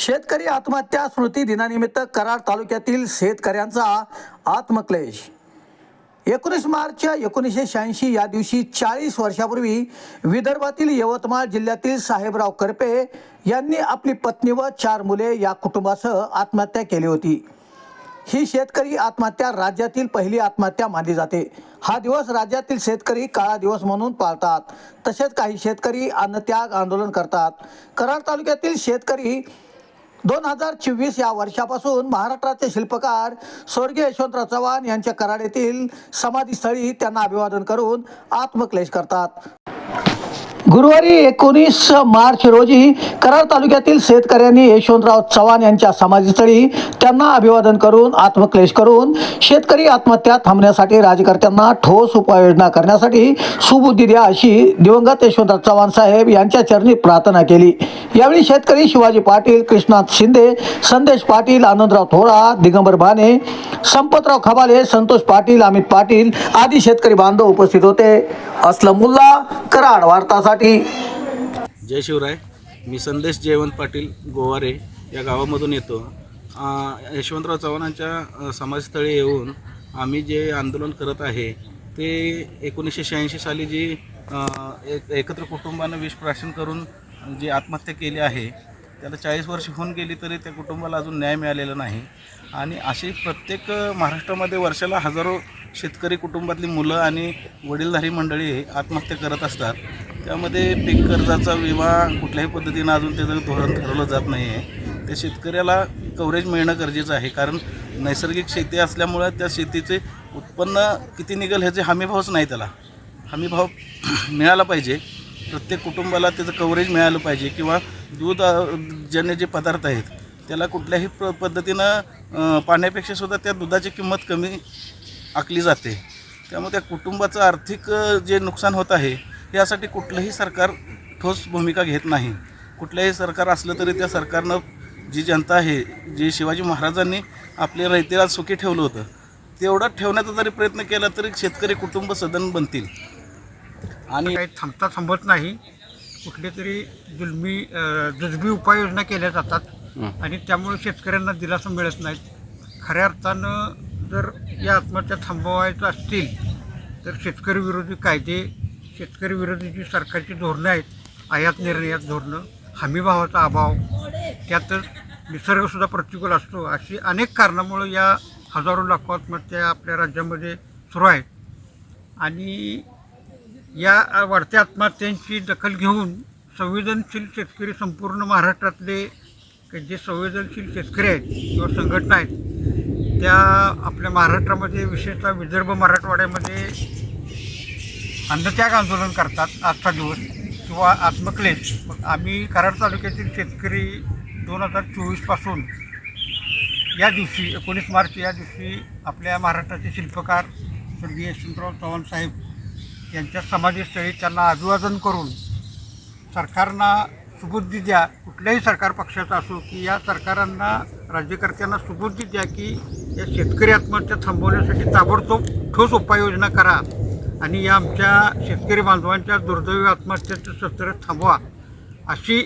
शेतकरी आत्महत्या स्मृती दिनानिमित्त कराड तालुक्यातील शेतकऱ्यांचा आत्मक्लेश। 19 मार्च 1986 या दिवशी 40 वर्षापूर्वी विदर्भातील यवतमाळ जिल्ह्यातील साहेबराव करपे यांनी आपली पत्नी व 4 मुले या कुटुंबासह आत्महत्या केली होती। ही शेतकरी आत्महत्या राज्यातील पहिली आत्महत्या मानली जाते। हा दिवस राज्यातील शेतकरी काळा दिवस म्हणून पाळतात। तसेच काही शेतकरी अन्नत्याग आंदोलन करतात। कराड तालुक्यातील शेतकरी 2024 या वर्षापासून महाराष्ट्राचे शिल्पकार स्वर्गीय यशवंतराव चव्हाण यांच्या कराड येथील समाधीस्थळी त्यांना अभिवादन करून आत्मक्लेश करतात। गुरुवारी 19 मार्च रोजी कराड तालुक्यातील शेतकऱ्यांनी यशवंतराव चव्हाण यांच्या समाधीस्थळी त्यांना अभिवादन करून आत्मक्लेश करून शेतकरी आत्महत्या थांबण्यासाठी राज्यकर्त्यांना ठोस उपाययोजना करण्यासाठी सुबुद्धी द्या अशी दिवंगत यशवंतराव चव्हाण साहेब यांच्या चरणी प्रार्थना केली। यावेळी शेतकरी शिवाजी पाटील, कृष्णात शिंदे, संदेश पाटील, आनंदराव थोडा, दिगंबर भाने, संपतराव खबाले, संतोष पाटील, अमित पाटील आदी शेतकरी बांधव उपस्थित होते। असलम मुल्ला, कराड वार्तासाठी। जय शिवराय। मी संदेश जयवंत पाटील गोवारे या गावामधून येतो। यशवंतराव चव्हाणांच्या समाजस्थळी येऊन आम्ही जे आंदोलन करत आहे ते 1986 साली जी एकत्र कुटुंबानं विषप्राशन करून जी आत्महत्या केली आहे त्याला 40 वर्ष होऊन गेली तरी त्या कुटुंबाला अजून न्याय मिळालेला नाही। आणि अशी प्रत्येक महाराष्ट्रामध्ये वर्षाला हजारो शेतकरी कुटुंबातली मुलं आणि वडीलधारी मंडळी आत्महत्या करत असतात। त्यामध्ये पीक कर्जाचा विमा कुठल्याही पद्धतीनं अजून त्याचं धोरण ठरवलं जात नाही आहे। त्या शेतकऱ्याला कव्हरेज मिळणं गरजेचं आहे, कारण नैसर्गिक शेती असल्यामुळं त्या शेतीचे उत्पन्न किती निघेल ह्याचे हमीभावच नाही। त्याला हमीभाव मिळाला पाहिजे। प्रत्येक कुटुंबाला त्याचं कव्हरेज मिळालं पाहिजे, किंवा दूधजन्य जे पदार्थ आहेत त्याला कुठल्याही पद्धतीनं पाण्यापेक्षा सुद्धा त्या दुधाची किंमत कमी आखली जाते। त्यामुळे त्या कुटुंबाचं आर्थिक जे नुकसान होत आहे यासाठी कुठलंही सरकार ठोस भूमिका घेत नाही। कुठलंही सरकार असलं तरी त्या सरकारनं जी जनता आहे, जी शिवाजी महाराजांनी आपले रयतेला सुखी ठेवलं होतं तेवढं ठेवण्याचा जरी प्रयत्न केला तरी शेतकरी कुटुंब सदन बनतील। आणि काही थांबत नाही। कुठले तरी जुजबी उपाययोजना केल्या जातात आणि त्यामुळे शेतकऱ्यांना दिलासा मिळत नाही। खऱ्या अर्थानं जर या आत्महत्या थांबवायच्या असतील तर शेतकरी विरोधी कायदे, शेतकरी विरोधी जी सरकारची धोरणं आहेत, आयात निर्यात धोरणं, हमीभावाचा अभाव, त्यातच निसर्गसुद्धा प्रतिकूल असतो, अशी अनेक कारणामुळं या हजारो लाखो आत्महत्या आपल्या राज्यामध्ये सुरू आहेत। आणि या वाढत्या आत्महत्यांची दखल घेऊन संवेदनशील शेतकरी, संपूर्ण महाराष्ट्रातले जे संवेदनशील शेतकरी आहेत किंवा संघटना आहेत त्या आपल्या महाराष्ट्रामध्ये, विशेषतः विदर्भ मराठवाड्यामध्ये अन्नत्याग आंदोलन करतात आजचा दिवस किंवा आत्मक्लेश। आम्ही कराड तालुक्यातील शेतकरी 2024 पासून या दिवशी 19 मार्च या दिवशी आपल्या महाराष्ट्राचे शिल्पकार स्वर्गीय यशवंतराव चव्हाण साहेब यांच्या समाधीस्थळी त्यांना अभिवादन करून सरकारना सुबुद्धी द्या, कुठल्याही सरकार पक्षाचा असो, की या सरकारांना, राज्यकर्त्यांना सुबुद्धी द्या की या शेतकरी आत्महत्या थांबवण्यासाठी ताबडतोब ठोस उपाययोजना करा आणि या आमच्या शेतकरी बांधवांच्या दुर्दैवी आत्महत्याचं सत्र थांबवा अशी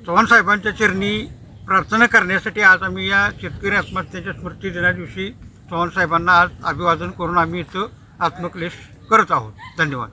चव्हाण साहेबांच्या चरणी प्रार्थना करण्यासाठी आज आम्ही या शेतकरी आत्महत्याच्या स्मृती दिनादिवशी चव्हाण साहेबांना आज अभिवादन करून आम्ही इथं आत्मक्लेश करत आहोत। धन्यवाद।